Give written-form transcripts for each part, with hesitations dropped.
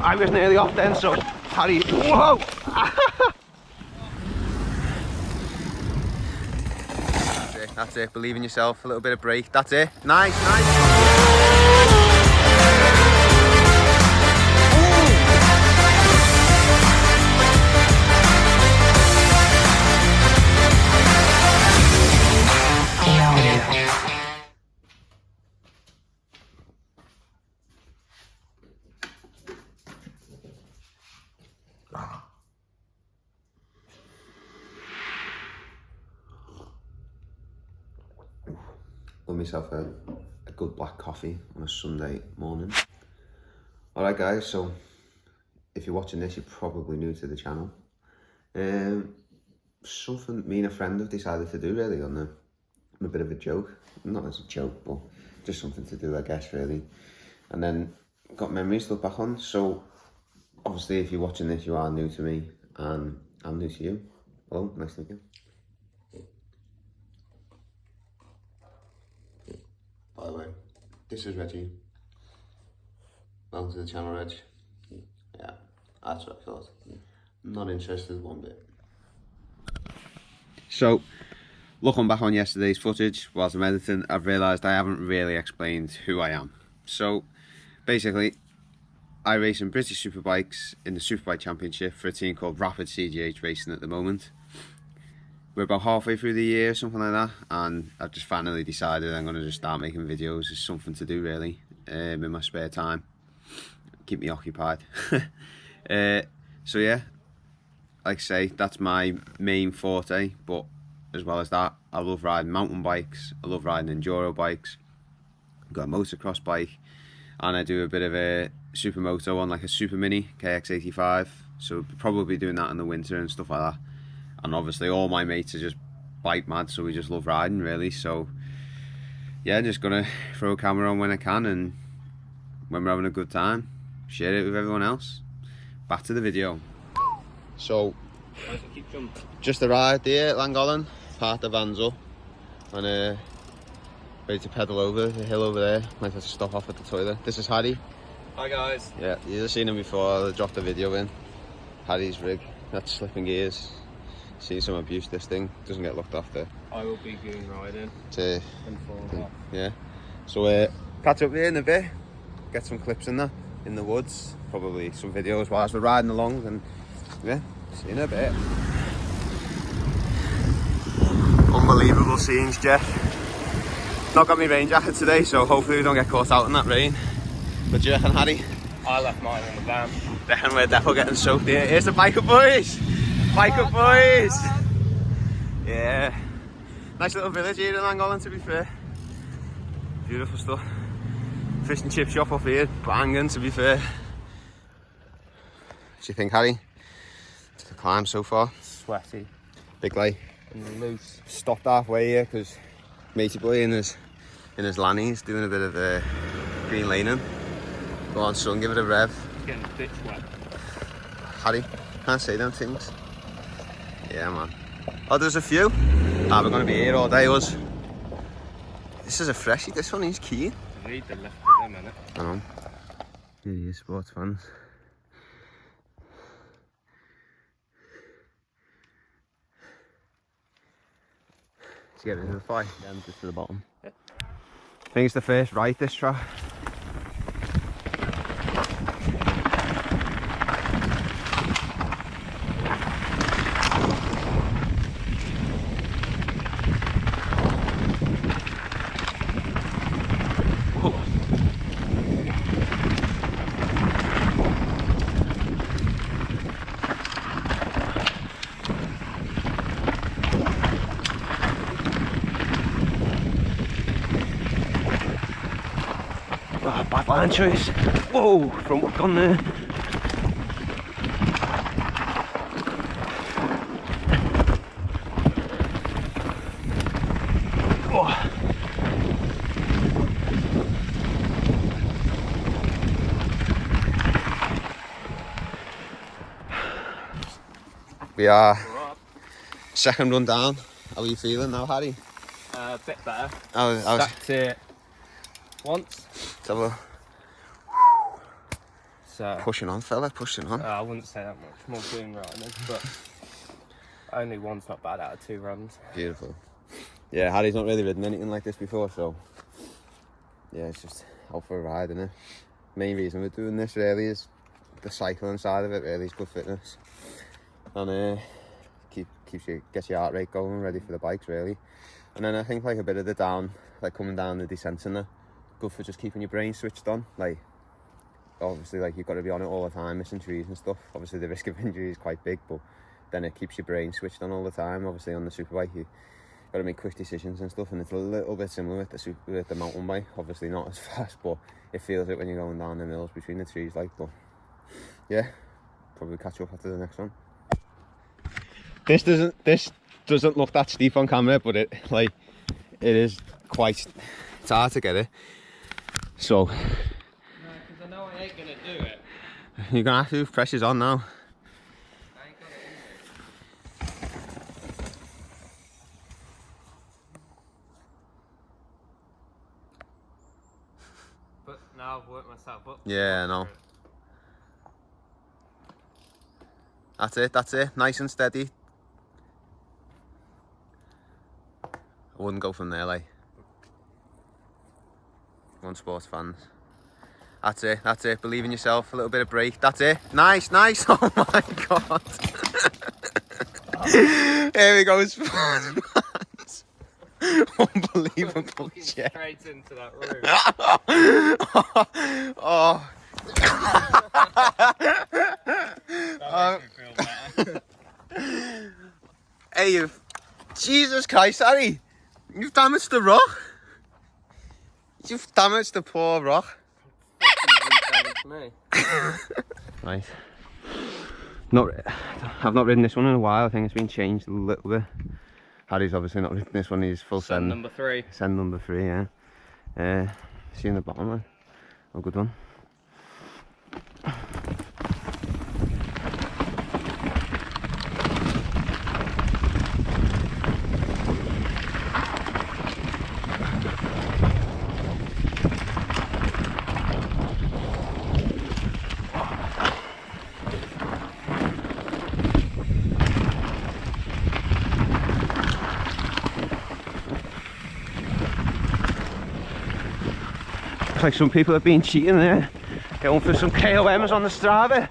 I was nearly off then, so Harry, whoa! That's it, believe in yourself, a little bit of brake, that's it. Nice, nice. Got myself a good black coffee on a Sunday morning. Alright guys, so if you're watching this, you're probably new to the channel. Something me and a friend have decided to do really on a bit of a joke. Not as a joke, but just something to do I guess really. And then got memories to look back on. So obviously if you're watching this, you are new to me and I'm new to you. Hello, nice to meet you. By the way, this is Reggie. Welcome to the channel, Reg. Yeah, that's what I thought. Not interested one bit. So, looking back on yesterday's footage whilst I'm editing, I've realised I haven't really explained who I am. So, basically, I race in British Superbikes in the Superbike Championship for a team called Rapid CGH Racing at the moment. We're about halfway through the year, something like that, and I've just finally decided I'm going to just start making videos. It's something to do really, in my spare time. Keep me occupied. So yeah, like I say, that's my main forte, but as well as that, I love riding mountain bikes, I love riding enduro bikes, I've got a motocross bike, and I do a bit of a supermoto on like a Super Mini KX85, so probably doing that in the winter and stuff like that. And obviously all my mates are just bike mad, so we just love riding really. So yeah, just gonna throw a camera on when I can, and when we're having a good time, share it with everyone else. Back to the video. So just arrived here at Llangollen, parked the vans up, and ready to pedal over the hill over there. Might have to stop off at the toilet. This is Harry. Hi guys. Yeah, you've seen him before. I dropped a video in. Harry's rig, that's slipping gears. See some abuse, this thing doesn't get looked after. I will be goon riding and falling off. Yeah, so catch up here in a bit, get some clips in there in the woods, probably some videos whilst we're riding along, and yeah, see you in a bit. Unbelievable scenes, Jeff. Not got my rain jacket today, so hopefully we don't get caught out in that rain. But Jeff and Harry, I left mine in the van. Reckon we're definitely getting soaked here. Here's the biker boys! Biker boys! Yeah. Nice little village here in Llangollen, to be fair. Beautiful stuff. Fish and chip shop up here, banging, to be fair. What do you think, Harry? It's the climb so far. Sweaty. Big lake. And loose. Stopped halfway here because matey boy in his lannies doing a bit of green laning. Go on, son, give it a rev. It's getting a bit wet. Harry, can't say them things. Yeah, man. Oh, there's a few. We're going to be here all day, us. This is a freshie, this one, he's keen. I need the left of them, innit? I know. Here he is, sports fans. Let's get into the fight. Yeah, just to the bottom. I think it's the first right, this track. Bad line choice. Whoa, front wheel gone there. Oh. We are second run down. How are you feeling now, Harry? A bit better. Stacked it once. Let's have a... So Pushing on, fella, pushing on. I wouldn't say that much. More boom riding, but only one's not bad out of 2 runs. Beautiful. Yeah, Harry's not really ridden anything like this before, so yeah, it's just out for a ride, isn't it? Main reason we're doing this really is the cycling side of it. Really is good fitness, and gets your heart rate going, ready for the bikes really. And then I think like a bit of the down, like coming down the descent in there, good for just keeping your brain switched on. Like obviously, like you've got to be on it all the time, missing trees and stuff. Obviously the risk of injury is quite big, but then it keeps your brain switched on all the time. Obviously on the superbike you got to make quick decisions and stuff, and it's a little bit similar with the mountain bike. Obviously not as fast, but it feels it when you're going down the hills between the trees, like. But yeah, probably catch up after the next one. This doesn't look that steep on camera, but it is quite. It's hard to get it. So. No, because I know I ain't gonna do it. You're gonna have to. Pressure's on now. I ain't got it in me. But now I've worked myself up. Yeah, I know. That's it. Nice and steady. I wouldn't go from there, like. One sports fans. That's it. Believe in yourself. A little bit of brake. That's it. Nice. Oh my god. Here we go, sports fans. Unbelievable shit. Straight into that room. Oh. That makes me feel better. Hey, Jesus Christ, Harry. You've damaged the rock. You've damaged the poor rock. Me. Right. I've not ridden this one in a while. I think it's been changed a little bit. Harry's obviously not ridden this one. He's full send. Number 3. Send number 3, yeah. See you in the bottom, man. A good one. Like some people have been cheating there, going for some KOMs on the Strava.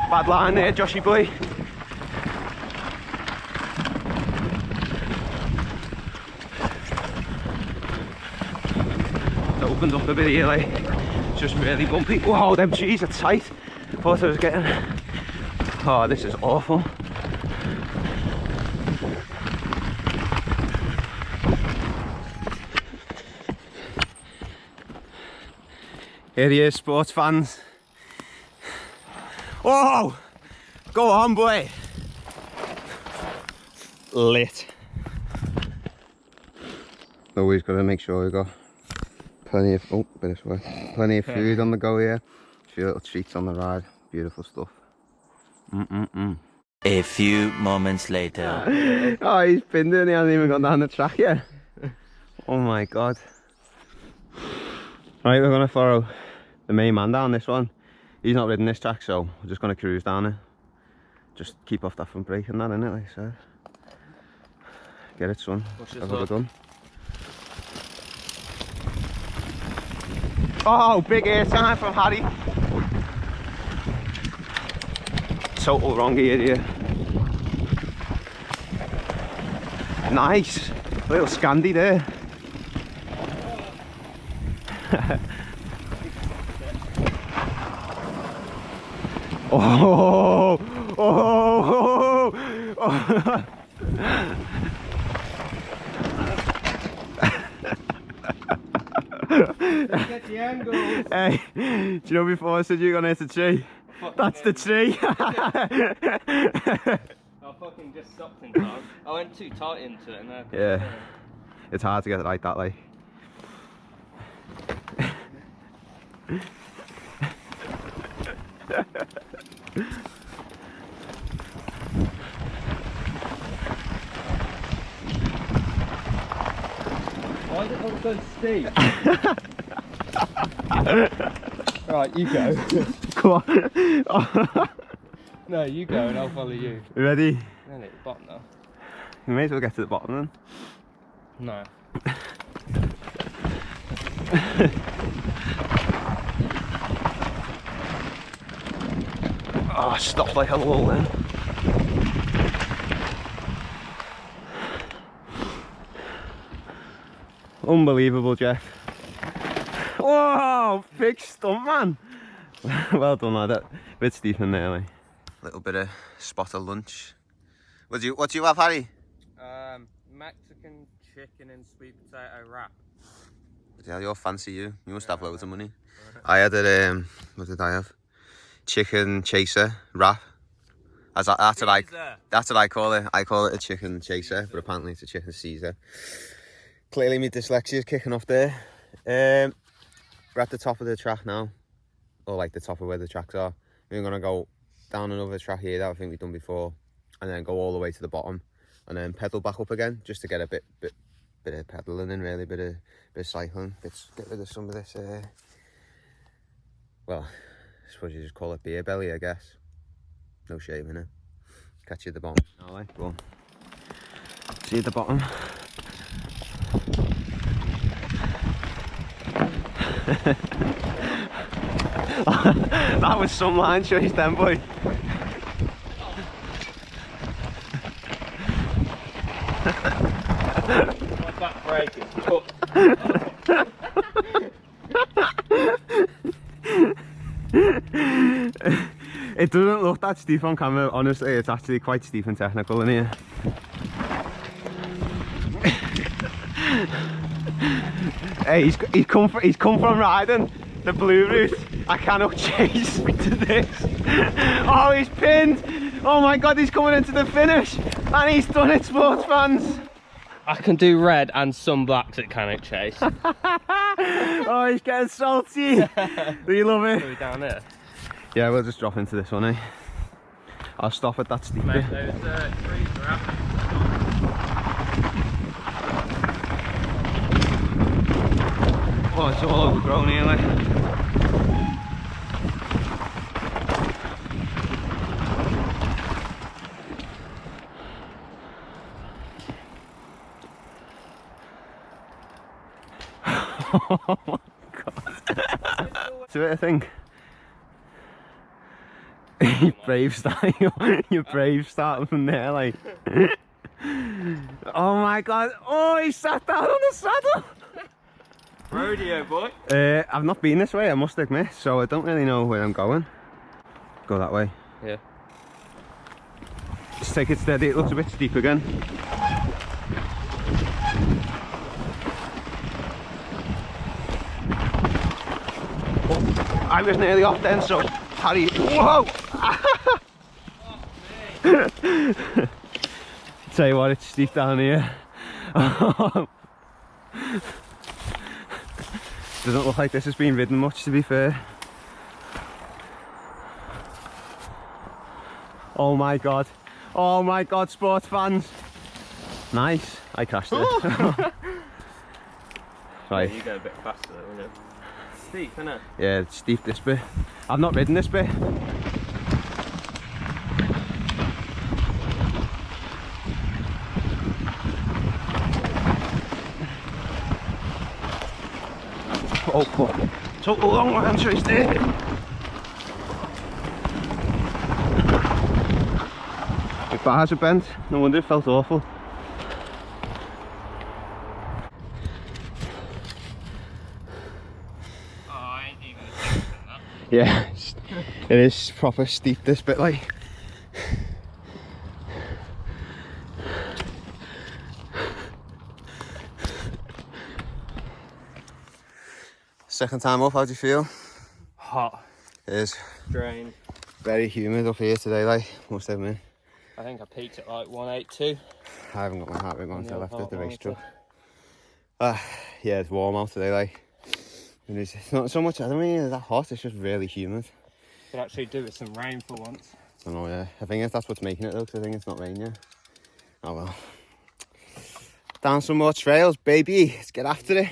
Bad line there, Joshy boy. It opened up a bit here, like it's just really bumpy. Wow, them trees are tight. Thought I was getting. Oh, this is awful. Here he is, sports fans. Oh, go on, boy. Lit. Always got to make sure we got plenty of plenty of food on the go here. A few little treats on the ride. Beautiful stuff. A few moments later. Oh, he's pinned it and he hasn't even gone down the track yet. Oh my god. Right, we're going to follow the main man down this one. He's not ridden this track, so we're just going to cruise down it. Just keep off that front brake and that, innit, like I said. Get it, son. Have a good one. Oh, big air time from Harry. Total wrong gear here. Nice. Little Scandi there. Oh, oh, oh, oh. Get the angle. Hey, do you know before I said you were going to hit the tree? That's the tree. I fucking just stopped in time. I went too tight into it. And yeah, it's hard to get it like that, like. Why is it all so steep? Right, you go. Come on. No, you go and I'll follow you. You ready? Then at the bottom now. You may as well get to the bottom then. No. Oh, stop like a lull then. Unbelievable, Jeff. Whoa, big stunt, man. Well done, lad. A bit steep in there, like. Little bit of spot of lunch. What do you have, Harry? Mexican chicken and sweet potato wrap. Yeah, you're fancy, you. You must have loads of money. I had a, what did I have? Chicken chaser wrap. That's what I call it. I call it a chicken chaser, but apparently it's a chicken Caesar. Clearly my dyslexia is kicking off there. We're at the top of the track now. Or like the top of where the tracks are. We're going to go down another track here that I think we've done before. And then go all the way to the bottom. And then pedal back up again, just to get a bit of pedaling in, really, bit of cycling. Get rid of some of this, well, I suppose you just call it beer belly, I guess. No shame in it. Catch you at the bottom. Alright, go on. See you at the bottom. That was some line choice then, boy. My back brake is cooked. It doesn't look that steep on camera, honestly. It's actually quite steep and technical in here. Hey, he's come from riding the blue route. I cannot chase to this. Oh, he's pinned. Oh my god, he's coming into the finish. And he's done it, sports fans. I can do red and some blacks at Cannock Chase. Oh, he's getting salty. Do you love it? Are we down there? Yeah, we'll just drop into this one, eh? I'll stop at that steep bit. Mate, those trees are out. Oh, it's all overgrown here, like. Oh my god. It's a bit of thing. You brave start, you brave starting from there, like. Oh my god. Oh, he sat down on the saddle. Rodeo, boy. I've not been this way, I must admit, so I don't really know where I'm going. Go that way. Yeah. Just take it steady, it looks a bit steep again. Oh, I was nearly off then, so Harry, whoa! Tell you what, it's steep down here. Doesn't look like this has been ridden much, to be fair. Oh my god. Oh my god, sports fans. Nice. I crashed it. Right. Yeah, you go a bit faster though, wouldn't it? Steep, isn't it? Yeah, it's steep this bit. I've not ridden this bit. Oh fuck. Took a long line choice there. My bars are bent. No wonder it felt awful. Oh, I ain't even expecting that. Yeah, it is proper steep this bit, like. Second time up, how do you feel? Hot. It is Drained. very humid up here today, like, must admit. I think I peaked at like 182. I haven't got my heart rate on until I left at the race monitor. truck. Yeah, it's warm out today, like. And it's not so much, I don't mean it's that hot, it's just really humid. Could actually do with some rain for once. I know, yeah. I think that's what's making it though, because I think it's not rain yet. Oh well. Down some more trails, baby. Let's get after it.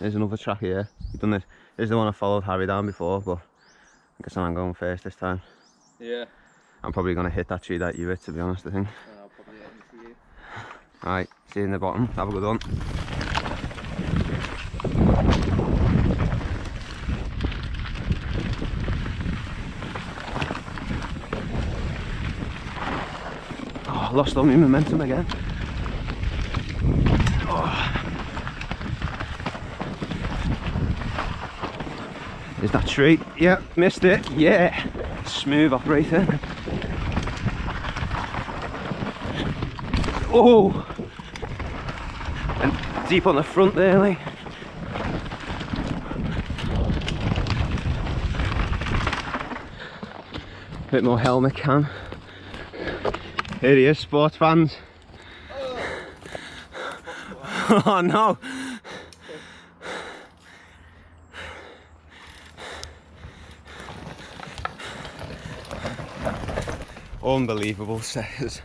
There's another track here. We've done this. This is the one I followed Harry down before, but I guess I'm going first this time. Yeah. I'm probably going to hit that tree that you hit, to be honest, I think. I'll probably hit into you. Alright, see you in the bottom. Have a good one. Oh, I lost all my momentum again. Oh. Is that tree? Yeah, missed it. Yeah. Smooth operator. Oh! And deep on the front there, like. Bit more helmet cam. Here he is, sports fans. Oh no! Unbelievable says.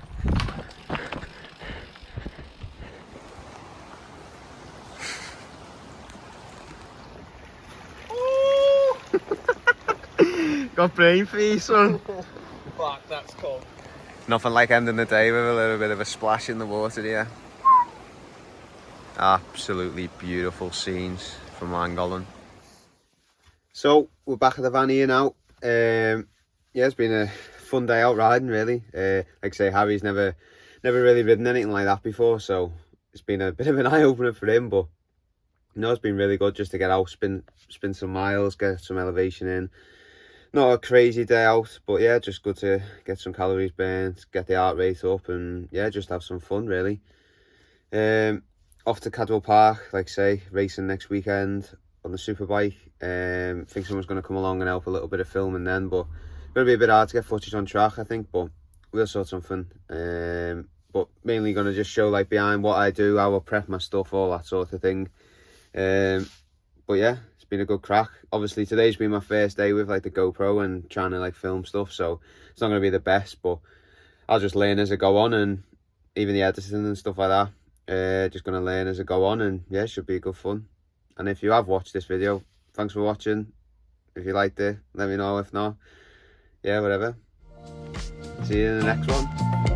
Got brain freeze, son. Fuck, that's cold. Nothing like ending the day with a little bit of a splash in the water here. Absolutely beautiful scenes from Angolan. So we're back at the van here now. Yeah, it's been a fun day out riding, really. Like I say, Harry's never really ridden anything like that before, so it's been a bit of an eye opener for him. But you know, it's been really good just to get out, spin some miles, get some elevation in. Not a crazy day out, but yeah, just good to get some calories burned, get the heart rate up, and yeah, just have some fun, really. Off to Cadwell Park, like I say, racing next weekend on the Superbike. Think someone's going to come along and help a little bit of filming then, but it's going to be a bit hard to get footage on track, I think, but we'll sort something. But mainly going to just show like behind what I do, how I prep my stuff, all that sort of thing. But yeah, it's been a good crack. Obviously today's been my first day with like the GoPro and trying to like film stuff, so it's not going to be the best, but I'll just learn as I go on, and even the editing and stuff like that, just going to learn as I go on, and yeah, it should be good fun. And if you have watched this video, thanks for watching. If you liked it, let me know. If not, yeah, whatever. See you in the next one.